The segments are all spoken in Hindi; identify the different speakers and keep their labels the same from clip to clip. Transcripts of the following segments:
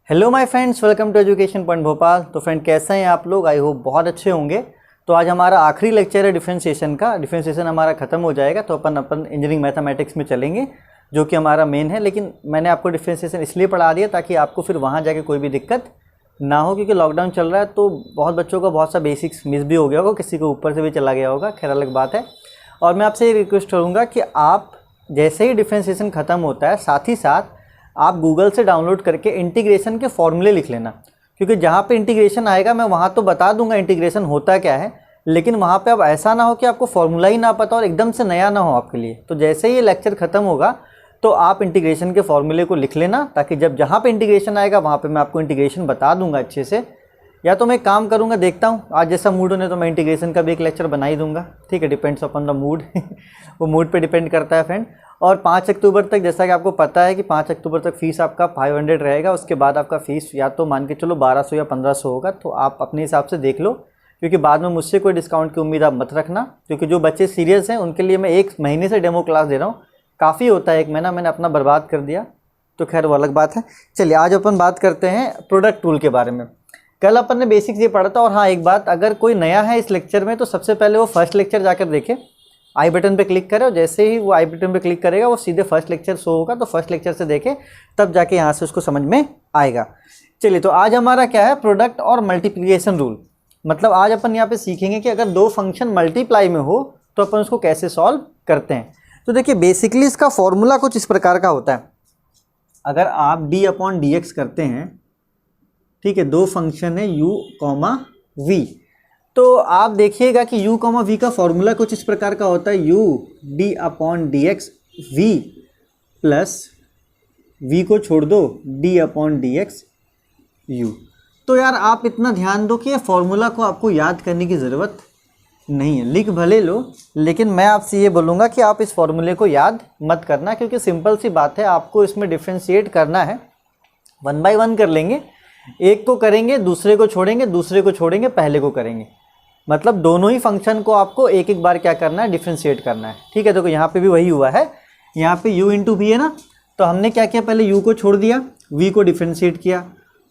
Speaker 1: Hello my friends, welcome to education point Bhopal. तो फ्रेंड, कैसे हैं आप लोग? आई होप बहुत अच्छे होंगे। तो आज हमारा आखिरी लेक्चर है डिफरेंशिएशन का। डिफरेंशिएशन हमारा खत्म हो जाएगा तो अपन इंजीनियरिंग मैथमेटिक्स में चलेंगे, जो कि हमारा मेन है। लेकिन मैंने आपको डिफरेंशिएशन इसलिए पढ़ा दिया ताकि आपको फिर वहाँ जाके कोई भी दिक्कत ना हो, क्योंकि लॉकडाउन चल रहा है तो बहुत बच्चों का बहुत सा बेसिक्स मिस भी हो गया होगा, किसी को ऊपर से भी चला गया होगा, खैर अलग बात है। और मैं आपसे ये रिक्वेस्ट करूँगा कि आप जैसे ही डिफरेंशिएशन ख़त्म होता है, साथ ही साथ आप गूगल से डाउनलोड करके इंटीग्रेशन के फॉर्मूले लिख लेना, क्योंकि जहाँ पे इंटीग्रेशन आएगा मैं वहाँ तो बता दूंगा इंटीग्रेशन होता क्या है, लेकिन वहाँ पे अब ऐसा ना हो कि आपको फॉर्मूला ही ना पता और एकदम से नया ना हो आपके लिए। तो जैसे ही ये लेक्चर ख़त्म होगा तो आप इंटीग्रेशन के फॉर्मूले को लिख लेना, ताकि जब जहाँ पे इंटीग्रेशन आएगा वहाँ पे मैं आपको इंटीग्रेशन बता दूंगा अच्छे से। या तो मैं काम करूँगा, देखता हूँ आज जैसा मूड होने तो मैं इंटीग्रेशन का भी एक लेक्चर बना ही दूंगा, ठीक है, डिपेंड्स अपॉन द मूड वो मूड पे डिपेंड करता है फ्रेंड। और 5 अक्टूबर तक, जैसा कि आपको पता है कि 5 अक्टूबर तक फ़ीस आपका 500 रहेगा। उसके बाद आपका फ़ीस या तो मान के चलो 1200 या 1500 होगा, तो आप अपने हिसाब से देख लो, क्योंकि बाद में मुझसे कोई डिस्काउंट की उम्मीद आप मत रखना, क्योंकि जो बच्चे सीरियस हैं उनके लिए मैं 1 महीने से डेमो क्लास दे रहा हूँ। काफ़ी होता है 1 महीना, मैंने अपना बर्बाद कर दिया, तो खैर वो अलग बात है। चलिए आज अपन बात करते हैं प्रोडक्ट रूल के बारे में। कल अपन ने बेसिक्स ये पढ़ा था। और हाँ, एक बात, अगर कोई नया है इस लेक्चर में तो सबसे पहले वो फर्स्ट लेक्चर जाकर देखे, आई बटन पे क्लिक करे, और जैसे ही वो आई बटन पे क्लिक करेगा वो सीधे फर्स्ट लेक्चर शो होगा, तो फर्स्ट लेक्चर से देखे, तब जाके यहाँ से उसको समझ में आएगा। चलिए, तो आज हमारा क्या है, प्रोडक्ट और मल्टीप्लिकेशन रूल। मतलब आज अपन यहाँ पे सीखेंगे कि अगर 2 फंक्शन मल्टीप्लाई में हो तो अपन उसको कैसे सॉल्व करते हैं। तो देखिए, बेसिकली इसका फॉर्मूला कुछ इस प्रकार का होता है। अगर आप d/dx करते हैं, ठीक है, 2 फंक्शन है u, v, तो आप देखिएगा कि u, v का फॉर्मूला कुछ इस प्रकार का होता है, u d/dx v plus v को छोड़ दो d/dx u। तो यार आप इतना ध्यान दो कि ये फॉर्मूला को आपको याद करने की ज़रूरत नहीं है, लिख भले लो, लेकिन मैं आपसे ये बोलूँगा कि आप इस फॉर्मूले को याद मत करना, क्योंकि सिंपल सी बात है, आपको इसमें डिफ्रेंशिएट करना है। 1 बाय 1 कर लेंगे, एक को करेंगे, दूसरे को छोड़ेंगे, दूसरे को छोड़ेंगे, पहले को करेंगे। मतलब दोनों ही फंक्शन को आपको एक एक बार क्या करना है, डिफ्रेंशिएट करना है, ठीक है। तो यहाँ पे भी वही हुआ है, यहाँ पे u इंटू v है ना, तो हमने क्या किया, पहले u को छोड़ दिया, v को डिफ्रेंशिएट किया,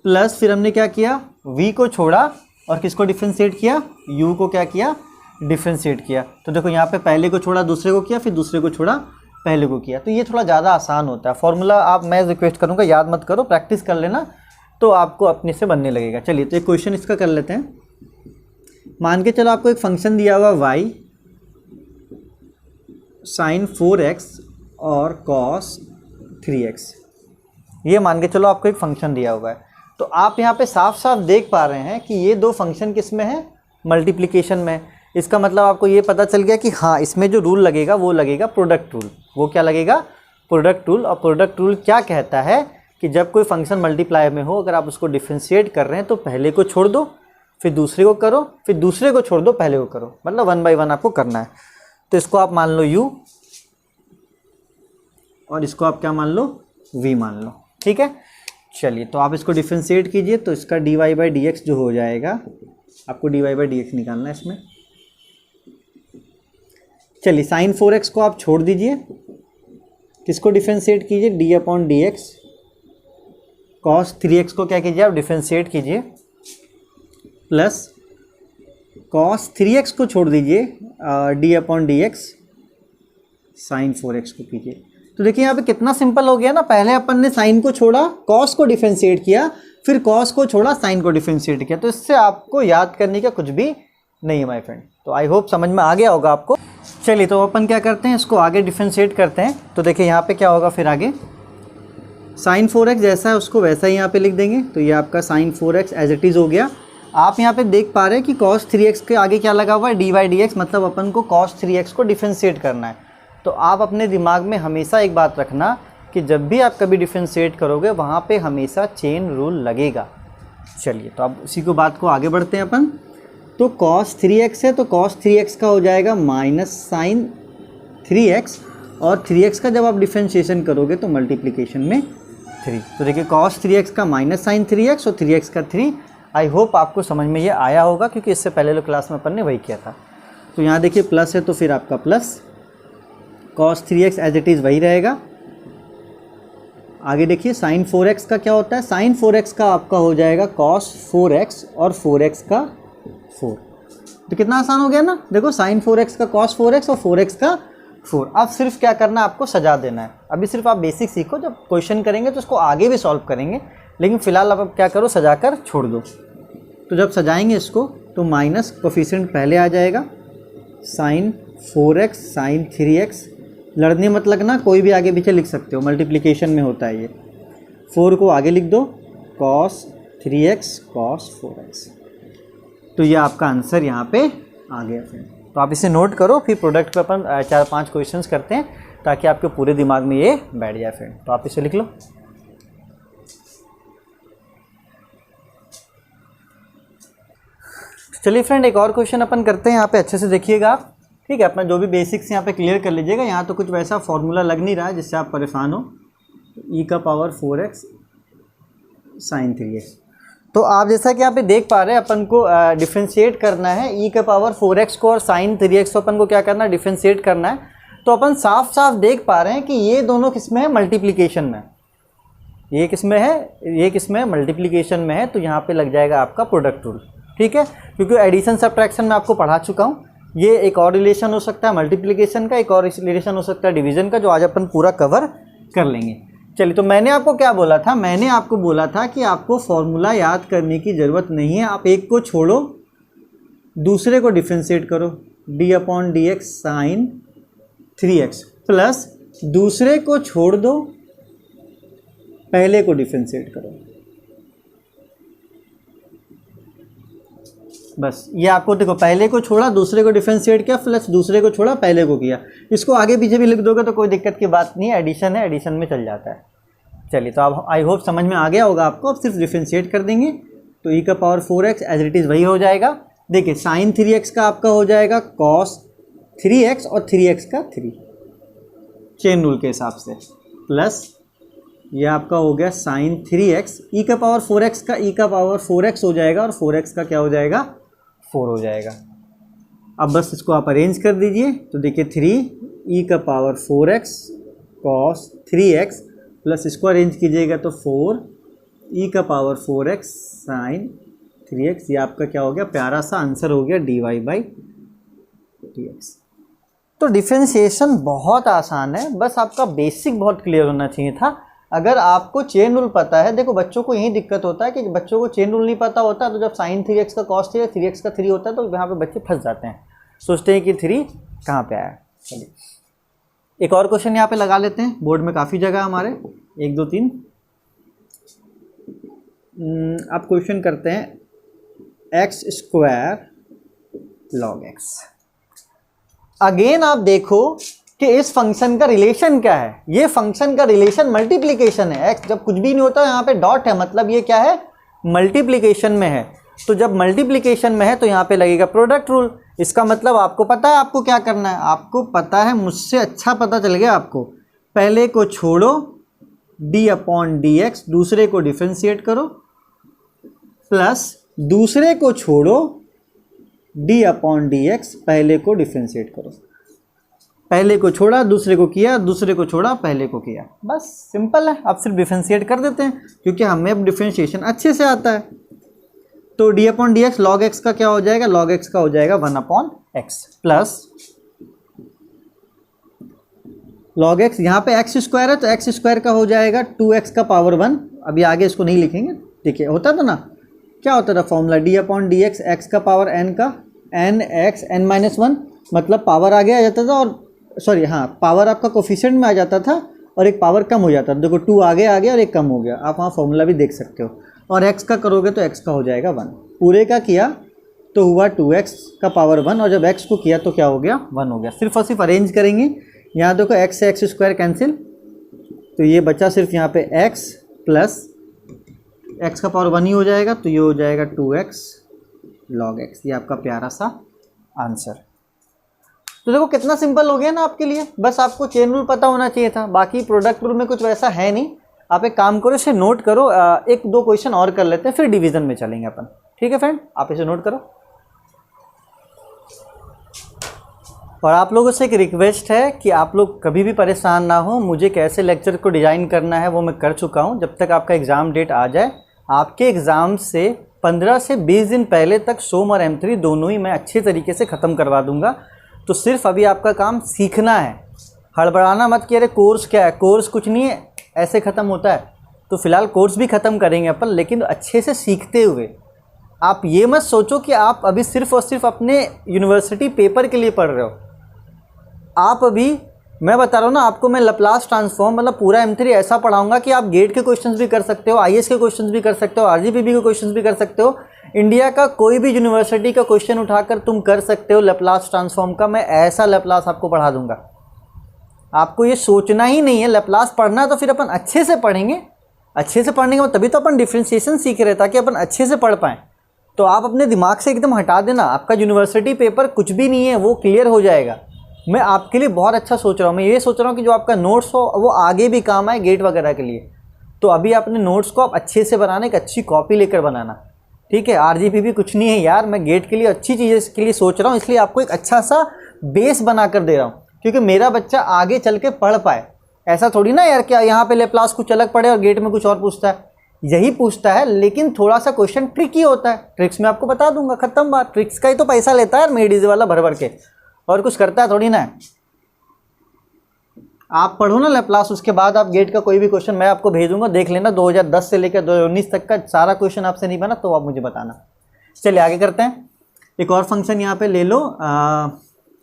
Speaker 1: प्लस फिर हमने क्या किया, v को छोड़ा और किसको डिफ्रेंशिएट किया, u को क्या किया, डिफ्रेंशिएट किया। तो देखो यहाँ पे पहले को छोड़ा दूसरे को किया, फिर दूसरे को छोड़ा पहले को किया। तो ये थोड़ा ज़्यादा आसान होता है फॉर्मूला। आप, मैं रिक्वेस्ट करूँगा याद मत करो, प्रैक्टिस कर लेना, तो आपको अपने से बनने लगेगा। चलिए, तो एक क्वेश्चन इसका कर लेते हैं। मान के चलो आपको एक फंक्शन दिया हुआ y sin 4x और cos 3x, ये मान के चलो आपको एक फंक्शन दिया हुआ है। तो आप यहाँ पे साफ साफ देख पा रहे हैं कि ये 2 फंक्शन किस में है, मल्टीप्लिकेशन में। इसका मतलब आपको ये पता चल गया कि हाँ, इसमें जो रूल लगेगा वो लगेगा प्रोडक्ट रूल। वो क्या लगेगा, प्रोडक्ट रूल। और प्रोडक्ट रूल क्या कहता है कि जब कोई फंक्शन मल्टीप्लाई में हो, अगर आप उसको डिफ्रेंशिएट कर रहे हैं तो पहले को छोड़ दो, फिर दूसरे को करो, फिर दूसरे को छोड़ दो, पहले को करो, मतलब 1 बाय 1 आपको करना है। तो इसको आप मान लो u और इसको आप क्या मान लो, v मान लो, ठीक है। चलिए, तो आप इसको डिफ्रेंशिएट कीजिए, तो इसका dy/dx जो हो जाएगा, आपको dy/dx निकालना है इसमें। चलिए, sin 4x को आप छोड़ दीजिए, किसको डिफ्रेंशिएट कीजिए, d/dx, cos 3x को क्या कीजिए, आप डिफ्रेंशिएट कीजिए, प्लस cos 3x को छोड़ दीजिए, d/dx sin 4x को कीजिए। तो देखिए यहाँ पे कितना सिंपल हो गया ना। पहले अपन ने sin को छोड़ा, cos को डिफ्रेंशिएट किया, फिर cos को छोड़ा, sin को डिफ्रेंशिएट किया। तो इससे आपको याद करने का कुछ भी नहीं है माय फ्रेंड। तो आई होप समझ में आ गया होगा आपको। चलिए, तो अपन क्या करते हैं, इसको आगे डिफ्रेंशिएट करते हैं। तो देखिए यहाँ पे क्या होगा, फिर आगे sin 4x जैसा है उसको वैसा ही यहाँ पे लिख देंगे। तो ये आपका sin 4x as it is हो गया। आप यहाँ पे देख पा रहे हैं कि cos 3x के आगे क्या लगा हुआ है, dy/dx, मतलब अपन को cos 3x को डिफ्रेंशिएट करना है। तो आप अपने दिमाग में हमेशा एक बात रखना कि जब भी आप कभी डिफ्रेंशिएट करोगे वहाँ पे हमेशा चेन रूल लगेगा। चलिए, तो अब उसी को बात को आगे बढ़ते हैं अपन। तो cos 3x है, तो cos 3x का हो जाएगा माइनस sin 3x, और 3x का जब आप डिफ्रेंशिएशन करोगे तो मल्टीप्लिकेशन में 3। तो देखिए, cos 3x का माइनस sin 3x और 3x का 3। आई होप आपको समझ में ये आया होगा, क्योंकि इससे पहले वाले क्लास में अपन ने वही किया था। तो यहाँ देखिए प्लस है, तो फिर आपका plus cos 3x as it is वही रहेगा, आगे देखिए साइन 4x का क्या होता है, साइन 4x का आपका हो जाएगा कॉस 4x और 4x का 4। तो कितना आसान हो गया ना, देखो साइन 4x का कॉस 4x और 4x का 4। अब सिर्फ क्या करना है, आपको सजा देना है। अभी सिर्फ आप बेसिक सीखो, जब क्वेश्चन करेंगे तो उसको आगे भी सॉल्व करेंगे, लेकिन फिलहाल आप क्या करो, सजा कर छोड़ दो। तो जब सजाएंगे इसको तो माइनस कोफिशिएंट पहले आ जाएगा, साइन 4x साइन 3x, लड़ने मत लगना, कोई भी आगे पीछे लिख सकते हो, मल्टीप्लिकेशन में होता है ये। 4 को आगे लिख दो, कॉस 3x कॉस 4x। तो ये आपका आंसर यहाँ पे आ गया फ्रेंड। तो आप इसे नोट करो, फिर प्रोडक्ट पे अपन 4-5 क्वेश्चंस करते हैं ताकि आपके पूरे दिमाग में ये बैठ जाए फ्रेंड। तो आप इसे लिख लो। चलिए फ्रेंड, एक और क्वेश्चन अपन करते हैं, यहाँ पे अच्छे से देखिएगा आप, ठीक है। अपना जो भी बेसिक्स यहाँ पे क्लियर कर लीजिएगा। यहाँ तो कुछ वैसा फॉर्मूला लग नहीं रहा है जिससे आप परेशान हो। e का पावर 4x साइन 3x, तो आप जैसा कि यहाँ पे देख पा रहे हैं, अपन को डिफ्रेंशिएट करना है e का पावर 4x को और साइन 3x को अपन को क्या करना है, डिफ्रेंशिएट करना है। तो अपन साफ साफ देख पा रहे हैं कि ये दोनों किस में है, मल्टीप्लिकेशन में। ये किस में है, ये किस में है, मल्टीप्लिकेशन में है। तो यहाँ पे लग जाएगा आपका प्रोडक्ट रूल, ठीक है, क्योंकि एडिशन सब्ट्रैक्शन में आपको पढ़ा चुका हूँ। ये एक और रिलेशन हो सकता है मल्टीप्लिकेशन का, एक और रिलेशन हो सकता है डिवीज़न का, जो आज अपन पूरा कवर कर लेंगे। चलिए, तो मैंने आपको क्या बोला था, मैंने आपको बोला था कि आपको फॉर्मूला याद करने की ज़रूरत नहीं है। आप एक को छोड़ो, दूसरे को डिफ्रेंशिएट करो, d/dx साइन 3x, प्लस दूसरे को छोड़ दो, पहले को डिफ्रेंशिएट करो। बस ये आपको देखो, पहले को छोड़ा, दूसरे को डिफ्रेंशिएट किया, प्लस दूसरे को छोड़ा, पहले को किया। इसको आगे पीछे भी लिख दोगे तो कोई दिक्कत की बात नहीं है, एडिशन है, एडिशन में चल जाता है। चलिए, तो अब आई होप समझ में आ गया होगा आपको। अब सिर्फ डिफ्रेंशिएट कर देंगे तो e का power 4x as it is वही हो जाएगा। देखिए साइन 3x का आपका हो जाएगा कॉस 3x और 3x का 3 चेन रूल के हिसाब से, प्लस ये आपका हो गया साइन 3x, e का पावर 4x का e का पावर 4x हो जाएगा और 4x का क्या हो जाएगा, 4 हो जाएगा। अब बस इसको आप अरेंज कर दीजिए। तो देखिए 3 e का power 4x cos 3x, plus इसको अरेंज कीजिएगा तो 4 e का पावर 4x साइन 3x। ये आपका क्या हो गया, प्यारा सा आंसर हो गया dy/dx। तो डिफरेंशिएशन बहुत आसान है, बस आपका बेसिक बहुत क्लियर होना चाहिए था। अगर आपको चेन रूल पता है, देखो बच्चों को यही दिक्कत होता है कि बच्चों को चेन रूल नहीं पता होता, तो जब साइन 3x का कॉस 3x का 3 होता है तो यहाँ पे बच्चे फंस जाते हैं, सोचते हैं कि 3 कहाँ पे आया। चलिए एक और क्वेश्चन यहाँ पे लगा लेते हैं, बोर्ड में काफ़ी जगह हमारे 1 2 3। आप क्वेश्चन करते हैं x² log x। अगेन आप देखो कि इस फंक्शन का रिलेशन क्या है। ये फंक्शन का रिलेशन मल्टीप्लिकेशन है। x जब कुछ भी नहीं होता यहाँ पे डॉट है, मतलब ये क्या है, मल्टीप्लिकेशन में है। तो जब मल्टीप्लिकेशन में है तो यहाँ पे लगेगा प्रोडक्ट रूल। इसका मतलब आपको पता है आपको क्या करना है, आपको पता है, मुझसे अच्छा पता चल गया आपको। पहले को छोड़ो, d/dx, दूसरे को डिफरेंशिएट करो, प्लस दूसरे को छोड़ो, d/dx, पहले को डिफरेंशिएट करो। पहले को छोड़ा, दूसरे को किया, दूसरे को छोड़ा, पहले को किया। बस सिंपल है। अब सिर्फ डिफरेंशिएट कर देते हैं क्योंकि हमें अब डिफरेंशिएशन अच्छे से आता है। तो d/dx log x का क्या हो जाएगा, log x का हो जाएगा 1/x, प्लस log x, यहाँ पे x² है तो x² का हो जाएगा 2x का पावर 1। अभी आगे इसको नहीं लिखेंगे। देखिए होता था ना, क्या होता था फॉर्मूला, d/dx x का पावर n का nx n-1, मतलब पावर आगे आ जाता था, और सॉरी हाँ, पावर आपका कोफिशिएंट में आ जाता था और एक पावर कम हो जाता था। देखो 2 आगे आ गया और एक कम हो गया, आप वहाँ फॉर्मूला भी देख सकते हो। और x का करोगे तो x का हो जाएगा 1। पूरे का किया तो हुआ 2x का पावर 1, और जब x को किया तो क्या हो गया, 1 हो गया। सिर्फ और सिर्फ अरेंज करेंगे। यहाँ देखो x से x² कैंसिल, तो ये बचा सिर्फ यहाँ पे x प्लस x का पावर 1 ही हो जाएगा, तो ये हो जाएगा 2x log x। ये आपका प्यारा सा आंसर। तो देखो कितना सिंपल हो गया ना आपके लिए। बस आपको चेन रूल पता होना चाहिए था, बाकी प्रोडक्ट रूल में कुछ वैसा है नहीं। आप एक काम करो, इसे नोट करो। 1-2 क्वेश्चन और कर लेते हैं, फिर डिवीजन में चलेंगे अपन। ठीक है फ्रेंड, आप इसे नोट करो और आप लोगों से एक रिक्वेस्ट है कि आप लोग कभी भी परेशान ना हो, मुझे कैसे लेक्चर को डिज़ाइन करना है वो मैं कर चुका हूँ। जब तक आपका एग्ज़ाम डेट आ जाए, आपके एग्ज़ाम से 15 से 20 दिन पहले तक सोम और M3 दोनों ही मैं अच्छे तरीके से ख़त्म करवा दूँगा। तो सिर्फ अभी आपका काम सीखना है, हड़बड़ाना मत कि अरे कोर्स क्या है, कोर्स कुछ नहीं है, ऐसे ख़त्म होता है। तो फ़िलहाल कोर्स भी ख़त्म करेंगे अपन, लेकिन अच्छे से सीखते हुए। आप ये मत सोचो कि आप अभी सिर्फ़ और सिर्फ अपने यूनिवर्सिटी पेपर के लिए पढ़ रहे हो। आप अभी, मैं बता रहा हूँ ना आपको, मैं लैप्लास ट्रांसफॉर्म मतलब पूरा M3 ऐसा पढ़ाऊंगा कि आप गेट के क्वेश्चंस भी कर सकते हो, IAS के क्वेश्चंस भी कर सकते हो, RGPB के क्वेश्चंस भी कर सकते हो, इंडिया का कोई भी यूनिवर्सिटी का क्वेश्चन उठाकर तुम कर सकते हो लैप्लास ट्रांसफॉर्म का। मैं ऐसा लैप्लास आपको पढ़ा दूंगा। आपको ये सोचना ही नहीं है लैप्लास पढ़ना है तो फिर अपन अच्छे से पढ़ेंगे। अच्छे से पढ़ने के बाद तभी तो अपन डिफ्रेंशिएशन सीख रहे हैं, ताकि अपन अच्छे से पढ़ पाएँ। तो आप अपने दिमाग से एकदम हटा देना, आपका यूनिवर्सिटी पेपर कुछ भी नहीं है, वो क्लियर हो जाएगा। मैं आपके लिए बहुत अच्छा सोच रहा हूँ। मैं ये सोच रहा हूँ कि जो आपका नोट्स हो वो आगे भी काम आए गेट वगैरह के लिए। तो अभी अपने नोट्स को आप अच्छे से बनाना, एक अच्छी कॉपी लेकर बनाना, ठीक है। RGPB कुछ नहीं है यार, मैं गेट के लिए अच्छी चीज़ें के लिए सोच रहा हूँ, इसलिए आपको एक अच्छा सा बेस बना कर दे रहा हूँ, क्योंकि मेरा बच्चा आगे चल के पढ़ पाए। ऐसा थोड़ी ना यार क्या यहाँ पे लैप्लास कुछ अलग पढ़े और गेट में कुछ और पूछता है। यही पूछता है, लेकिन थोड़ा सा क्वेश्चन ट्रिकी होता है। ट्रिक्स में आपको बता दूंगा, खत्म बात। ट्रिक्स का ही तो पैसा लेता है यार मेडिज वाला भर भर के, और कुछ करता है थोड़ी ना है। आप पढ़ो ना लैप्लास, उसके बाद आप गेट का कोई भी क्वेश्चन मैं आपको भेजूंगा, देख लेना। 2010 से लेकर 2019 तक का सारा क्वेश्चन आपसे नहीं बना तो आप मुझे बताना। चलिए आगे करते हैं। एक और फंक्शन यहाँ पे ले लो,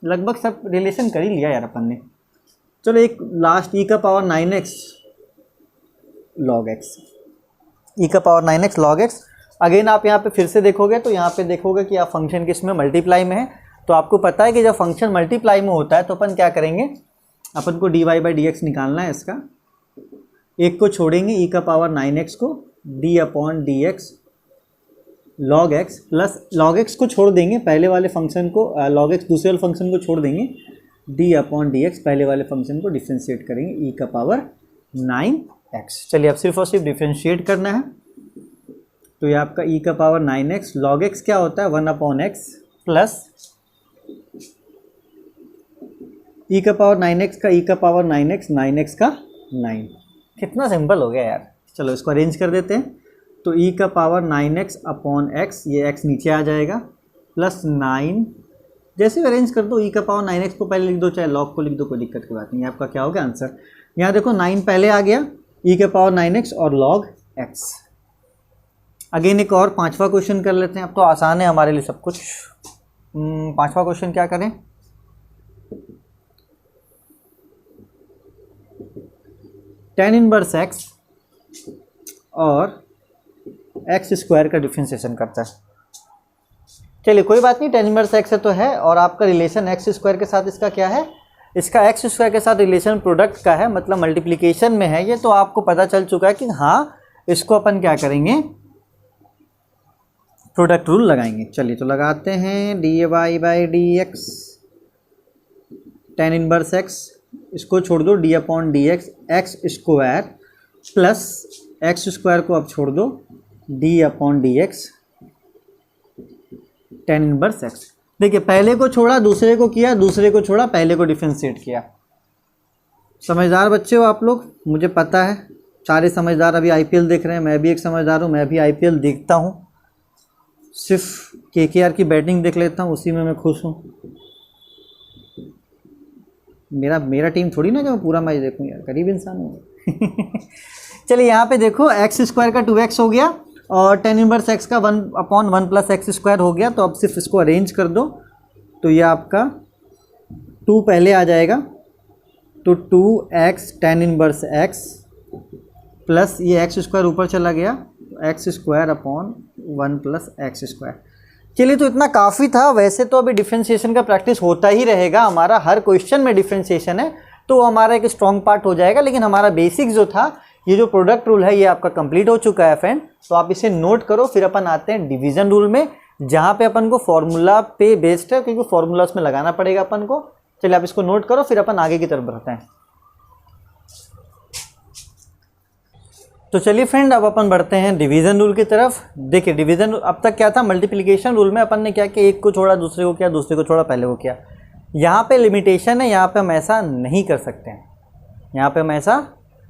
Speaker 1: लगभग सब रिलेशन कर ही लिया यार अपन ने। चलो एक last e⁻9x log x, e⁻9x log x। Again आप यहाँ पे फिर से देखोगे तो यहाँ पे देखोगे कि आप फंक्शन किस में मल्टीप्लाई में है। तो आपको पता है कि जब फंक्शन मल्टीप्लाई में होता है तो अपन क्या करेंगे, अपन को dy/dx निकालना है। इसका एक को छोड़ेंगे, e⁻9x को d/dx log x plus log x को छोड़ देंगे, पहले वाले फंक्शन को log x दूसरे वाले फंक्शन को छोड़ देंगे, d/dx पहले वाले फंक्शन को डिफ्रेंशिएट करेंगे e⁻9x। चलिए अब सिर्फ और सिर्फ डिफ्रेंशिएट करना है। तो ये आपका e⁻9x log x क्या होता है, 1/x प्लस e⁻9x का e⁻9x 9x का 9। कितना सिंपल हो गया यार। चलो इसको अरेंज कर देते हैं। तो e⁻9x/x, ये x नीचे आ जाएगा, प्लस 9। जैसे भी अरेंज कर दो, e⁻9x को पहले लिख दो, चाहे log को लिख दो, कोई दिक्कत की बात नहीं है। आपका क्या हो गया आंसर। यहाँ देखो 9 पहले आ गया, e⁻9x और log x। अगेन एक और पांचवा क्वेश्चन कर लेते हैं। अब तो आसान है हमारे लिए सब कुछ। पांचवा क्वेश्चन क्या करें, tan इनवर्स x और x² का डिफ्रेंशिएशन करता है। चलिए कोई बात नहीं, tan इनवर्स x तो है, और आपका रिलेशन x² के साथ इसका क्या है, इसका x² के साथ रिलेशन प्रोडक्ट का है, मतलब मल्टीप्लिकेशन में है ये। तो आपको पता चल चुका है कि हाँ, इसको अपन क्या करेंगे, प्रोडक्ट रूल लगाएंगे। चलिए तो लगाते हैं, dy/dx tan इनवर्स x, इसको छोड़ दो, d/dx x² प्लस x² को अब छोड़ दो, d/dx tan इनवर्स x। देखिए पहले को छोड़ा दूसरे को किया, दूसरे को छोड़ा पहले को डिफरेंशिएट किया। समझदार बच्चे हो आप लोग, मुझे पता है। सारे समझदार अभी IPL देख रहे हैं, मैं भी एक समझदार हूँ, मैं भी IPL देखता हूँ। सिर्फ KKR की बैटिंग देख लेता हूँ, उसी में मैं खुश हूँ। मेरा टीम थोड़ी ना जो पूरा मैच देखूँ यार, गरीब इंसान हूँ। चलिए यहाँ पे देखो, x² का 2x हो गया और tan इनवर्स x का 1/1 प्लस x² हो गया। तो अब सिर्फ इसको अरेंज कर दो, तो ये आपका 2 पहले आ जाएगा, तो 2x tan inverse x plus ये x² ऊपर चला गया, x²/1 प्लस x²। चलिए तो इतना काफ़ी था। वैसे तो अभी डिफरेंशिएशन का प्रैक्टिस होता ही रहेगा हमारा, हर क्वेश्चन में डिफरेंशिएशन है, तो हमारा एक स्ट्रॉन्ग पार्ट हो जाएगा। लेकिन हमारा बेसिक जो था, ये जो प्रोडक्ट रूल है, ये आपका कंप्लीट हो चुका है फ्रेंड। तो आप इसे नोट करो। फिर अपन आते हैं डिवीजन रूल में, जहाँ पे अपन को फॉर्मूला पे बेस्ड है, क्योंकि फॉर्मूला उसमें लगाना पड़ेगा अपन को। चलिए आप इसको नोट करो, फिर अपन आगे की तरफ बढ़ते हैं। तो चलिए फ्रेंड, अब अपन बढ़ते हैं डिवीज़न रूल की तरफ। देखिए डिवीज़न अब तक क्या था, मल्टीप्लिकेशन रूल में अपन ने क्या किया, एक को छोड़ा दूसरे को किया, दूसरे को छोड़ा पहले को किया। यहाँ पे लिमिटेशन है, यहाँ पे हम ऐसा नहीं कर सकते हैं, यहाँ पे हम ऐसा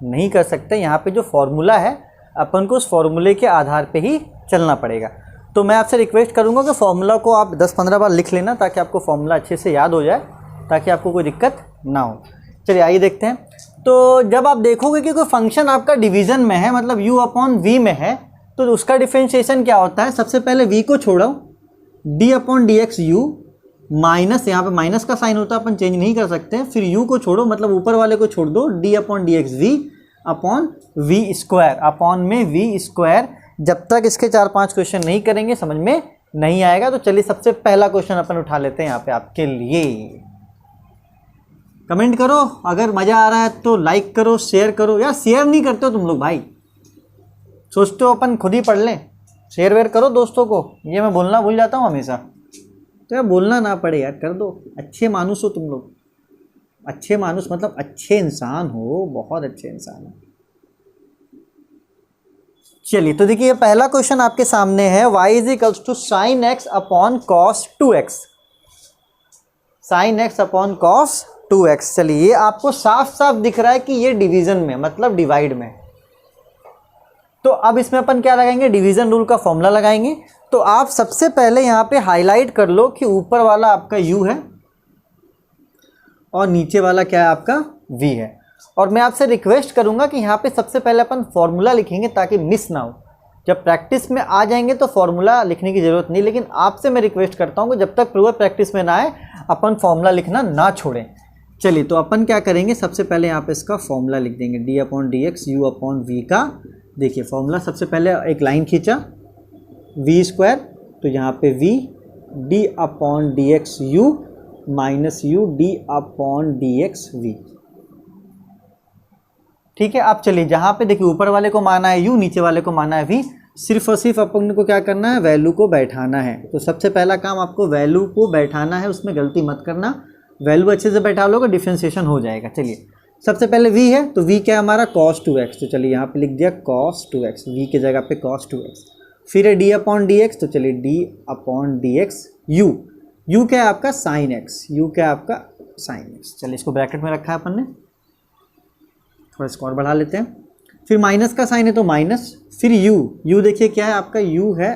Speaker 1: नहीं कर सकते। यहाँ पे जो फॉर्मूला है अपन को उस फॉर्मूले के आधार पे ही चलना पड़ेगा। तो मैं आपसे रिक्वेस्ट करूँगा कि फॉर्मूला को आप 10-15 बार लिख लेना ताकि आपको फॉर्मूला अच्छे से याद हो जाए, ताकि आपको कोई दिक्कत ना हो। चलिए आइए देखते हैं। तो जब आप देखोगे कि कोई फंक्शन आपका डिवीज़न में है, मतलब u अपॉन v में है, तो उसका डिफरेंशिएशन क्या होता है? सबसे पहले v को छोड़ो, d upon D X U minus, यहाँ पे माइनस का साइन होता है, अपन चेंज नहीं कर सकते। फिर u को छोड़ो, मतलब ऊपर वाले को छोड़ दो, d upon D X V upon V square, upon में v स्क्वायर। जब तक इसके 4-5 क्वेश्चन नहीं करेंगे समझ में नहीं आएगा। तो चलिए सबसे पहला क्वेश्चन अपन उठा लेते हैं यहाँ पे आपके लिए। कमेंट करो, अगर मज़ा आ रहा है तो लाइक करो, शेयर करो। यार शेयर नहीं करते हो तुम लोग भाई, सोचते हो अपन खुद ही पढ़ लें। शेयर वेयर करो दोस्तों को, ये मैं बोलना भूल जाता हूँ हमेशा। तो यार बोलना ना पड़े यार, कर दो। अच्छे मानुस हो तुम लोग, अच्छे मानुस मतलब अच्छे इंसान हो, बहुत अच्छे इंसान हो। चलिए तो देखिए पहला क्वेश्चन आपके सामने है, y is equals to sine X upon cos 2x, sine X upon cos 2x। चलिए ये आपको साफ साफ दिख रहा है कि ये डिवीजन में, मतलब डिवाइड में। तो अब इसमें अपन क्या लगाएंगे? डिवीजन रूल का फॉर्मूला लगाएंगे। तो आप सबसे पहले यहाँ पे हाईलाइट कर लो कि ऊपर वाला आपका u है और नीचे वाला क्या है आपका v है। और मैं आपसे रिक्वेस्ट करूँगा कि यहाँ पे सबसे पहले अपन फॉर्मूला लिखेंगे ताकि मिस ना हो। जब प्रैक्टिस में आ जाएंगे तो फॉर्मूला लिखने की ज़रूरत नहीं, लेकिन आपसे मैं रिक्वेस्ट करता हूँ कि जब तक प्रूवर प्रैक्टिस में ना आए अपन फॉर्मूला लिखना ना छोड़ें। चलिए तो अपन क्या करेंगे, सबसे पहले यहाँ पे इसका फॉर्मूला लिख देंगे, D upon D X U upon V का। देखिए फॉर्मूला सबसे पहले एक लाइन खींचा, वी स्क्वायर, तो यहाँ पे V D upon D X U minus U D upon D X V. ठीक है। अब चलिए जहाँ पे देखिए ऊपर वाले को माना है u, नीचे वाले को माना है v, सिर्फ और सिर्फ अपन को क्या करना है? वैल्यू को बैठाना है। तो सबसे पहला काम आपको वैल्यू को बैठाना है, उसमें गलती मत करना। वैल्यू अच्छे से बैठा लोगे डिफरेंशिएशन हो जाएगा। चलिए सबसे पहले v है, तो v क्या है हमारा? cos 2x। तो चलिए यहाँ पे लिख दिया cos 2x, v की जगह पे cos 2x। फिर है d अपॉन डी एक्स, तो चलिए d upon D x u, u क्या है आपका? sin x, u क्या है आपका? sin x। चलिए इसको ब्रैकेट में रखा है अपन ने, थोड़ा इसको और बढ़ा लेते हैं। फिर माइनस का साइन है तो माइनस, फिर u देखिए क्या है आपका? u है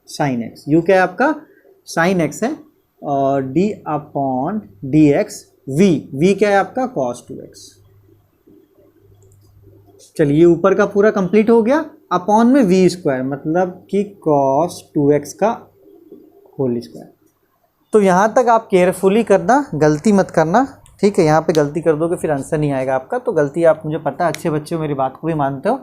Speaker 1: sin x, u क्या है आपका? sin x है, और d upon D x v क्या है आपका? cos 2x। चलिए ऊपर का पूरा कंप्लीट हो गया। अपॉन में v स्क्वायर, मतलब कि cos 2x का होल स्क्वायर। तो यहाँ तक आप केयरफुली करना, गलती मत करना। ठीक है, यहाँ पे गलती कर दोगे फिर आंसर नहीं आएगा आपका। तो गलती आप, मुझे पता है अच्छे बच्चे हो, मेरी बात को भी मानते हो,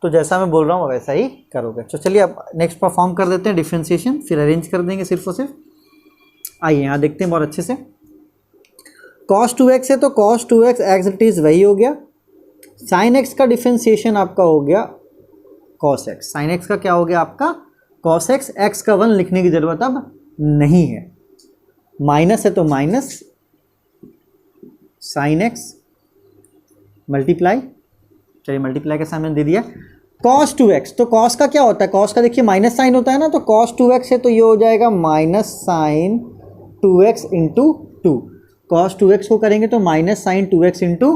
Speaker 1: तो जैसा मैं बोल रहा हूँ वैसा ही करोगे। तो चलिए अब नेक्स्ट परफॉर्म कर देते हैं डिफरेंशिएशन, फिर अरेंज कर देंगे सिर्फ और सिर्फ। आइए यहाँ देखते हैं बहुत अच्छे से। cos 2x है तो cos 2x x it is वही हो गया। sin x का डिफरेंशिएशन आपका हो गया cos x, sin x का क्या हो गया आपका? cos x, x का 1 लिखने की ज़रूरत अब नहीं है। माइनस है तो माइनस sin x मल्टीप्लाई, चलिए मल्टीप्लाई के सामने दे दिया cos 2x। तो cos का क्या होता है? cos का देखिए माइनस साइन होता है ना, तो cos 2x है तो ये हो जाएगा minus sign 2x into 2। cos 2x को करेंगे तो माइनस साइन 2x इंटू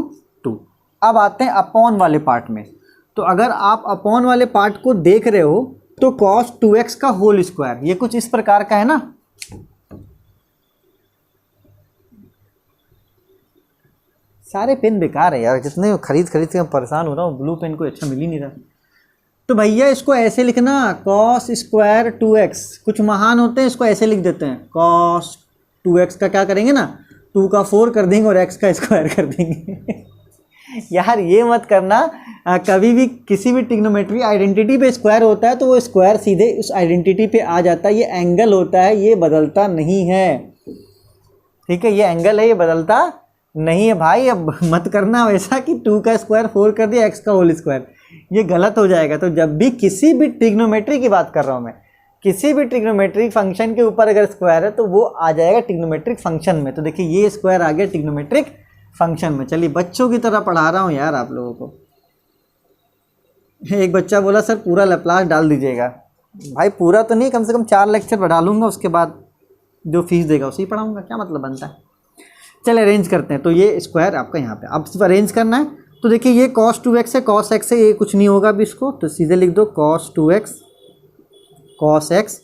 Speaker 1: 2। अब आते हैं अपॉन वाले पार्ट में। तो अगर आप अपॉन वाले पार्ट को देख रहे हो तो cos 2x का होल स्क्वायर, ये कुछ इस प्रकार का है ना। सारे पेन बेकार है यार, जितने खरीद के मैं परेशान हो रहा हूँ, ब्लू पेन कोई अच्छा मिल ही नहीं रहा। तो भैया इसको ऐसे लिखना, cos स्क्वायर 2x। कुछ महान होते हैं इसको ऐसे लिख देते हैं, cos 2x का क्या करेंगे ना, 2 का 4 कर देंगे और x का स्क्वायर कर देंगे। यार ये मत करना। कभी भी किसी भी ट्रिग्नोमेट्री आइडेंटिटी पे स्क्वायर होता है तो वो स्क्वायर सीधे उस आइडेंटिटी पे आ जाता है। ये एंगल होता है, ये बदलता नहीं है। ठीक है, ये एंगल है, ये बदलता नहीं है भाई। अब मत करना वैसा कि 2 का स्क्वायर 4 कर दिया x का होल स्क्वायर, ये गलत हो जाएगा। तो जब भी किसी भी ट्रिग्नोमेट्री की बात कर रहा हूँ मैं, किसी भी ट्रिग्नोमेट्रिक फंक्शन के ऊपर अगर स्क्वायर है तो वो आ जाएगा ट्रिग्नोमेट्रिक फंक्शन में। तो देखिए ये स्क्वायर आ गया ट्रिग्नोमेट्रिक फंक्शन में। चलिए बच्चों की तरह पढ़ा रहा हूँ यार आप लोगों को। एक बच्चा बोला सर पूरा लैप्लास डाल दीजिएगा। भाई पूरा तो नहीं, कम से कम 4 लेक्चर बढ़ा लूँगा, उसके बाद जो फीस देगा उसे ही पढ़ाऊँगा, क्या मतलब बनता है। चलिए अरेंज करते हैं। तो ये स्क्वायर आपका यहाँ पे, अब सिर्फ अरेंज करना है। तो देखिए ये cos 2x है, cos x है, ये कुछ नहीं होगा अभी इसको, तो सीधे लिख दो cos 2x cos x।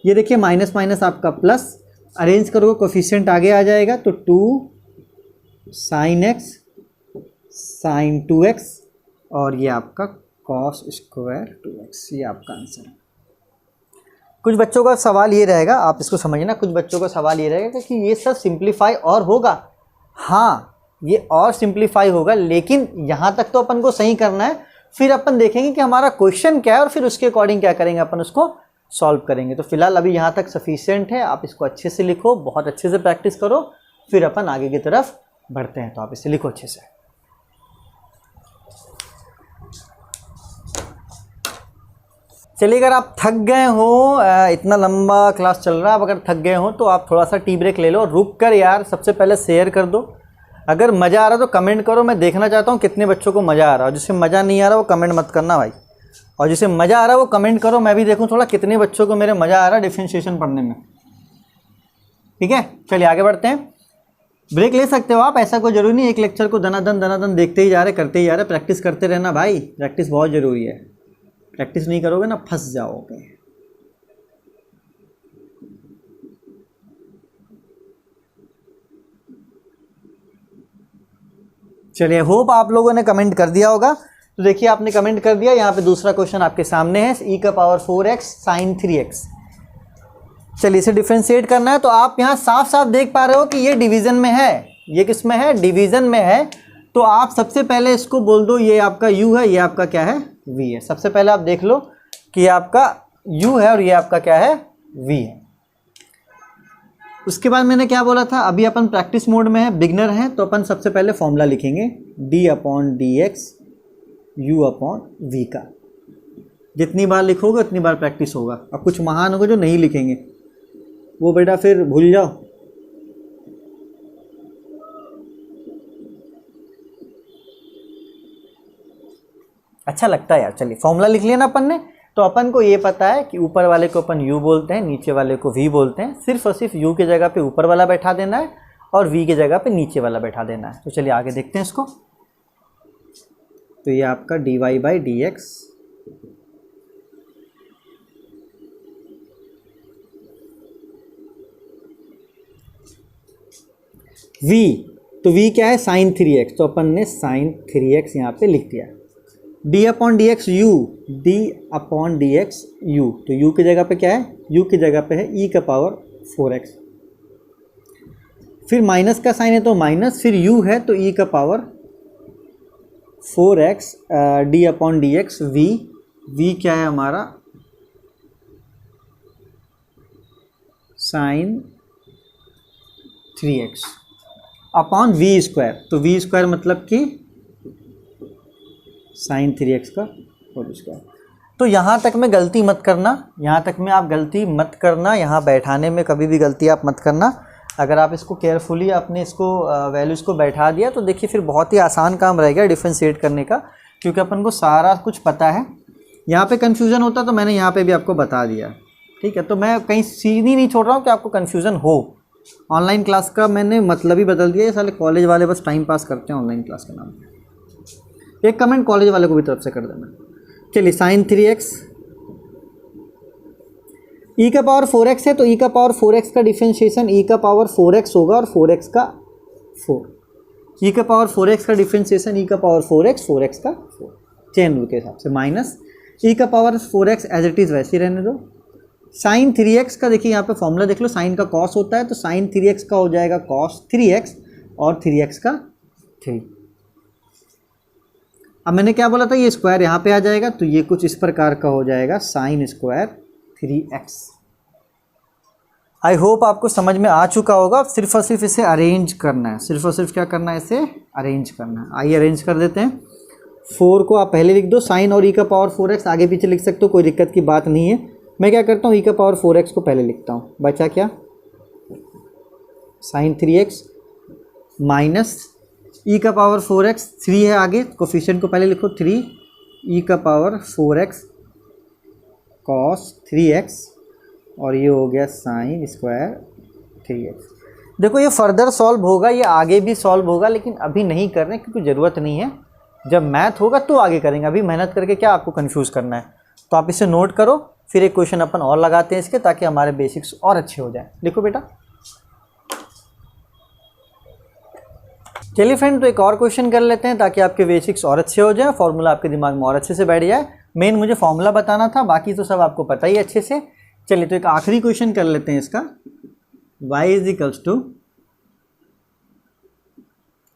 Speaker 1: ये देखिए माइनस माइनस आपका प्लस, अरेंज करोगे कोफिशिएंट आगे आ जाएगा, तो 2 sin x sin 2x और ये आपका cos स्क्वायर 2x, ये आपका आंसर है। कुछ बच्चों का सवाल ये रहेगा, आप इसको समझना, कुछ बच्चों का सवाल ये रहेगा कि ये सब सिंप्लीफाई और होगा। हाँ ये और सिंप्लीफाई होगा, लेकिन यहाँ तक तो अपन को सही करना है, फिर अपन देखेंगे कि हमारा क्वेश्चन क्या है और फिर उसके अकॉर्डिंग क्या करेंगे, अपन उसको सॉल्व करेंगे। तो फिलहाल अभी यहाँ तक सफिशिएंट है, आप इसको अच्छे से लिखो, बहुत अच्छे से प्रैक्टिस करो, फिर अपन आगे की तरफ बढ़ते हैं। तो आप इसे लिखो अच्छे से। चलिए अगर आप थक गए हो, इतना लंबा क्लास चल रहा है, अब अगर थक गए हो तो आप थोड़ा सा टी ब्रेक ले लो, रुक कर यार सबसे पहले शेयर कर दो। अगर मज़ा आ रहा है तो कमेंट करो, मैं देखना चाहता हूँ कितने बच्चों को मज़ा आ रहा है। जिससे मज़ा नहीं आ रहा वो कमेंट मत करना भाई, और जिसे मज़ा आ रहा है वो कमेंट करो, मैं भी देखूँ थोड़ा कितने बच्चों को मेरे मज़ा आ रहा है डिफरेंशिएशन पढ़ने में। ठीक है, चलिए आगे बढ़ते हैं। ब्रेक ले सकते हो आप, ऐसा कोई जरूरी नहीं एक लेक्चर को दनादन देखते ही जा रहे, करते ही जा रहे। प्रैक्टिस करते रहना भाई, प्रैक्टिस बहुत ज़रूरी है। प्रैक्टिस नहीं करोगे ना फंस जाओगे। चलिए होप आप लोगों ने कमेंट कर दिया होगा। तो देखिए आपने कमेंट कर दिया, यहाँ पे दूसरा क्वेश्चन आपके सामने है, e का पावर 4x sin 3x। चलिए इसे डिफरेंशिएट करना है। तो आप यहाँ साफ साफ देख पा रहे हो कि ये डिवीज़न में है। ये किस में है? डिवीज़न में है। तो आप सबसे पहले इसको बोल दो ये आपका u है, ये आपका क्या है? v है। सबसे पहले आप देख लो कि ये आपका u है और ये आपका क्या है? v है। उसके बाद मैंने क्या बोला था, अभी अपन प्रैक्टिस मोड में है, बिगनर है, तो अपन सबसे पहले फॉर्मूला लिखेंगे d/dx u/v का। जितनी बार लिखोगे उतनी बार प्रैक्टिस होगा। अब कुछ महान होगा जो नहीं लिखेंगे, वो बेटा फिर भूल जाओ। अच्छा लगता है यार। चलिए फॉर्मूला लिख लिया ना अपन ने। तो अपन को ये पता है कि ऊपर वाले को अपन u बोलते हैं, नीचे वाले को v बोलते हैं। सिर्फ और सिर्फ u की जगह पे ऊपर वाला बैठा देना है और v की जगह पे नीचे वाला बैठा देना है। तो चलिए आगे देखते हैं इसको। तो ये आपका dy/dx v, तो v क्या है? sin 3x, तो अपन ने sin 3x यहाँ पे लिख दिया। d/dx u, d/dx u, तो u की जगह पे क्या है? u की जगह पे है e का पावर 4x। फिर माइनस का साइन है तो माइनस, फिर u है तो e का power 4x d/dx v। v क्या है हमारा? sin 3x upon v square. तो v स्क्वायर मतलब कि sin 3x का होल स्क्वायर। तो यहाँ तक में गलती मत करना, यहाँ तक में आप गलती मत करना, यहाँ बैठाने में कभी भी गलती आप मत करना। अगर आप इसको केयरफुली आपने इसको वैल्यूज़ को बैठा दिया तो देखिए फिर बहुत ही आसान काम रहेगा डिफरेंशिएट करने का, क्योंकि अपन को सारा कुछ पता है। यहाँ पे कन्फ्यूज़न होता तो मैंने यहाँ पे भी आपको बता दिया। ठीक है, तो मैं कहीं सीधी नहीं छोड़ रहा हूँ कि आपको कन्फ्यूज़न हो। ऑनलाइन क्लास का मैंने मतलब ही बदल दिया। ये साले कॉलेज वाले बस टाइम पास करते हैं ऑनलाइन क्लास के नाम पे। एक कमेंट कॉलेज वाले को भी तरफ से कर देना। चलिए sin 3x e का पावर 4x है, तो e का पावर 4x का डिफरेंशिएशन e का पावर 4x होगा और 4x का 4। e का पावर 4x का डिफरेंशिएशन e का पावर 4x, 4x का 4 चेन रूल के हिसाब से, माइनस e का power 4x as it is वैसे ही रहने दो। sin 3x का देखिए यहाँ पे फॉर्मूला देख लो, sin का cos होता है, तो sin 3x का हो जाएगा cos 3x और 3x का 3। अब मैंने क्या बोला था, ये स्क्वायर यहाँ पे आ जाएगा, तो ये कुछ इस प्रकार का हो जाएगा sin square 3x। I hope आपको समझ में आ चुका होगा। सिर्फ और सिर्फ इसे अरेंज करना है, सिर्फ और सिर्फ क्या करना है, इसे अरेंज करना है। आइए अरेंज कर देते हैं। 4 को आप पहले लिख दो, sin और e का पावर 4x आगे पीछे लिख सकते हो, कोई दिक्कत की बात नहीं है। मैं क्या करता हूँ, e का पावर 4x को पहले लिखता हूँ। बचा क्या? sin 3x माइनस e का पावर 4x, 3 है आगे, कोफिशिएंट को पहले लिखो 3, e का पावर 4x cos 3x और ये हो गया sin स्क्वायर 3x। देखो ये फर्दर सॉल्व होगा, ये आगे भी सॉल्व होगा, लेकिन अभी नहीं कर रहे क्योंकि ज़रूरत नहीं है। जब मैथ होगा तो आगे करेंगे, अभी मेहनत करके क्या आपको कंफ्यूज करना है। तो आप इसे नोट करो, फिर एक क्वेश्चन अपन और लगाते हैं इसके, ताकि हमारे बेसिक्स और अच्छे हो जाए। लिखो बेटा। चलिए फ्रेंड, तो एक और क्वेश्चन कर लेते हैं ताकि आपके बेसिक्स और अच्छे हो जाए, फॉर्मूला आपके दिमाग में और अच्छे से बैठ जाए। मेन मुझे फॉर्मूला बताना था, बाकी तो सब आपको पता ही अच्छे से। चलिए तो एक आखिरी क्वेश्चन कर लेते हैं इसका। y is equals to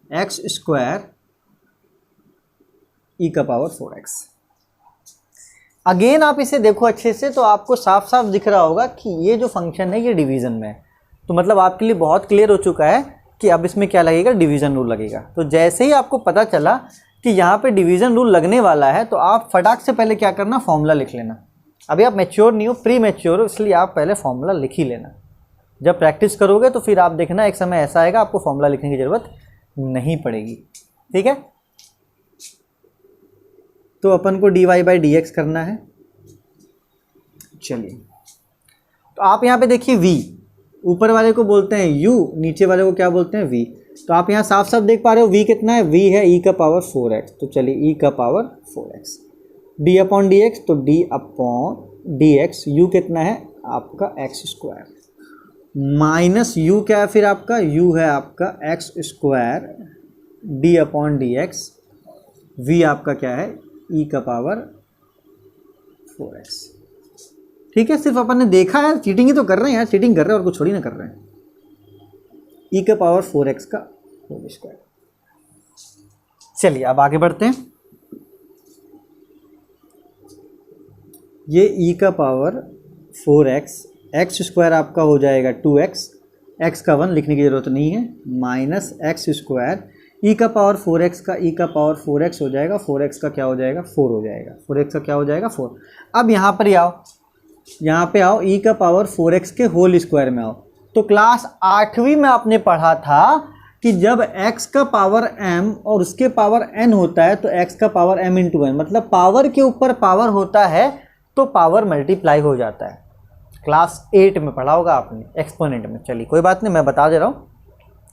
Speaker 1: x square e का पावर 4x। अगेन आप इसे देखो अच्छे से, तो आपको साफ साफ दिख रहा होगा कि ये जो फंक्शन है ये डिवीज़न में है। तो मतलब आपके लिए बहुत क्लियर हो चुका है कि अब इसमें क्या लगेगा, डिवीज़न रूल लगेगा। तो जैसे ही आपको पता चला कि यहाँ पे डिवीज़न रूल लगने वाला है, तो आप फटाक से पहले क्या करना, फॉर्मूला लिख लेना। अभी आप मैच्योर नहीं हो, प्री मैच्योर हो, इसलिए आप पहले फॉर्मूला लिख ही लेना। जब प्रैक्टिस करोगे तो फिर आप देखना एक समय ऐसा आएगा आपको फॉर्मूला लिखने की ज़रूरत नहीं पड़ेगी। ठीक है, तो अपन को dy/dx करना है। चलिए, तो आप यहाँ पे देखिए v, ऊपर वाले को बोलते हैं u, नीचे वाले को क्या बोलते हैं v। तो आप यहाँ साफ साफ देख पा रहे हो v कितना है, v है e का पावर 4x। तो चलिए e का पावर 4x, d/dx, तो d/dx, u कितना है आपका x स्क्वायर, माइनस u क्या है फिर आपका, u है आपका x स्क्वायर d/dx, v आपका क्या है e का पावर 4x। ठीक है, सिर्फ अपन ने देखा है, चीटिंग ही तो कर रहे हैं यार, चीटिंग कर रहे हैं और कुछ थोड़ी ना कर रहे हैं। e का पावर 4x का होल स्क्वायर। चलिए अब आगे बढ़ते हैं। ये e का पावर 4x, x स्क्वायर आपका हो जाएगा 2x, x का 1 लिखने की ज़रूरत नहीं है, माइनस x स्क्वायर e का पावर 4x का e का पावर 4x हो जाएगा, 4x का क्या हो जाएगा, 4 हो जाएगा, 4x का क्या हो जाएगा, 4। अब यहाँ पर ही आओ, यहाँ पे आओ, e का पावर 4x के होल स्क्वायर में आओ। तो क्लास 8वीं में आपने पढ़ा था कि जब x का पावर m और उसके पावर n होता है तो x का पावर m इंटू n, मतलब पावर के ऊपर पावर होता है तो पावर मल्टीप्लाई हो जाता है। क्लास 8 में पढ़ा होगा आपने एक्सपोनेंट में। चलिए कोई बात नहीं, मैं बता दे रहा हूँ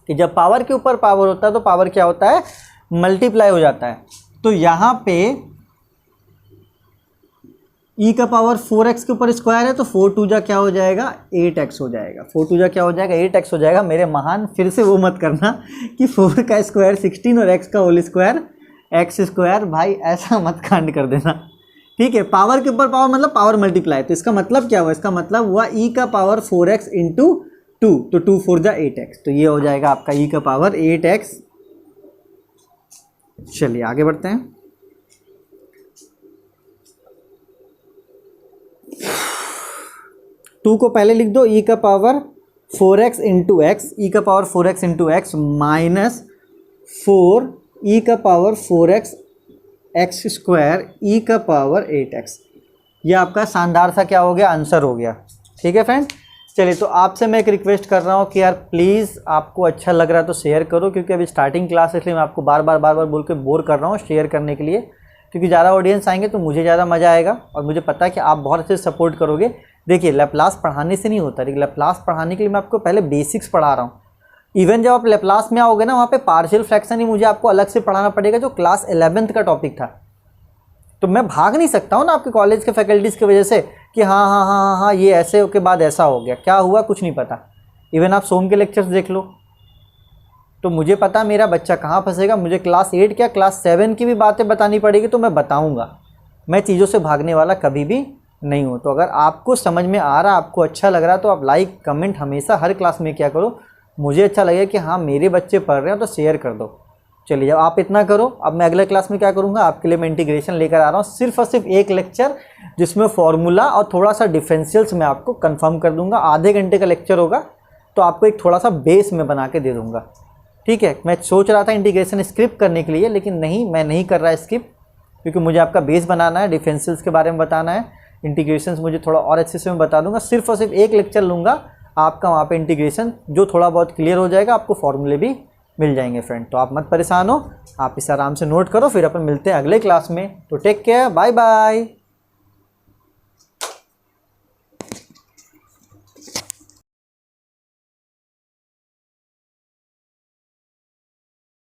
Speaker 1: कि जब पावर के ऊपर पावर होता है तो पावर क्या होता है, मल्टीप्लाई हो जाता है। तो यहाँ पे e का पावर 4x के ऊपर स्क्वायर है, तो 4 2 जा क्या हो जाएगा, 8x हो जाएगा, 4 2 जा क्या हो जाएगा, 8x हो जाएगा। मेरे महान, फिर से वो मत करना कि 4 का स्क्वायर 16 और x का होल स्क्वायर x स्क्वायर, भाई ऐसा मत कांड कर देना। ठीक है, पावर के ऊपर पावर मतलब पावर मल्टीप्लाई। तो इसका मतलब क्या हुआ, इसका मतलब हुआ e का पावर 4x इंटू 2, तो 2 4 जा 8x, तो ये हो जाएगा आपका e का पावर 8x। चलिए आगे बढ़ते हैं। टू को पहले लिख दो, e का पावर 4x इंटू एक्स, ई का power 4x into x minus 4 e का power 4x x square e का पावर 8x। ये आपका शानदार सा क्या हो गया, आंसर हो गया। ठीक है फ्रेंड, चलिए तो आपसे मैं एक रिक्वेस्ट कर रहा हूँ कि यार प्लीज़ आपको अच्छा लग रहा है तो शेयर करो, क्योंकि अभी स्टार्टिंग क्लास है, इसलिए मैं आपको बार बार बोल के बोर कर रहा हूँ शेयर करने के लिए, क्योंकि ज़्यादा ऑडियंस आएंगे तो मुझे ज़्यादा मज़ा आएगा और मुझे पता है कि आप बहुत अच्छे से सपोर्ट करोगे। देखिए लैप्लास पढ़ाने से नहीं होता, लेकिन लैप्लास पढ़ाने के लिए मैं आपको पहले बेसिक्स पढ़ा रहा हूँ। इवन जब आप लैप्लास में आओगे ना, वहाँ पे पार्शियल फ्रैक्शन ही मुझे आपको अलग से पढ़ाना पड़ेगा, जो क्लास 11th का टॉपिक था। तो मैं भाग नहीं सकता हूँ ना आपके कॉलेज के फैकल्टीज़ की वजह से कि हाँ ये ऐसे के बाद ऐसा हो गया, क्या हुआ कुछ नहीं पता। इवन आप सोम के लेक्चर्स देख लो, तो मुझे पता मेरा बच्चा कहाँ फंसेगा। मुझे क्लास 8 क्या क्लास 7 की भी बातें बतानी पड़ेगी तो मैं बताऊँगा। मैं चीज़ों से भागने वाला कभी भी नहीं हूँ। तो अगर आपको समझ में आ रहा, आपको अच्छा लग रहा, तो आप लाइक कमेंट हमेशा हर क्लास में क्या करो, मुझे अच्छा लगे कि हाँ मेरे बच्चे पढ़ रहे हैं तो शेयर कर दो। चलिए जब आप इतना करो, अब मैं अगले क्लास में क्या करूँगा, आपके लिए मैं इंटीग्रेशन लेकर आ रहा हूँ, सिर्फ और सिर्फ एक लेक्चर जिसमें फॉर्मूला और थोड़ा सा डिफरेंशियल्स मैं आपको कंफर्म कर दूंगा। आधे घंटे का लेक्चर होगा, तो आपको एक थोड़ा सा बेस में बना के दे दूंगा। ठीक है, मैं सोच रहा था इंटीग्रेशन स्किप करने के लिए, लेकिन नहीं, मैं नहीं कर रहा स्किप, क्योंकि मुझे आपका बेस बनाना है, डिफरेंशियल्स के बारे में बताना है, इंटीग्रेशंस मुझे थोड़ा और अच्छे से मैं बता दूंगा। सिर्फ और सिर्फ एक लेक्चर लूँगा आपका, वहाँ पे इंटीग्रेशन जो थोड़ा बहुत क्लियर हो जाएगा, आपको फॉर्मूले भी मिल जाएंगे फ्रेंड। तो आप मत परेशान हो, आप इसे आराम से नोट करो, फिर अपन मिलते हैं अगले क्लास में। तो टेक केयर, बाय बाय।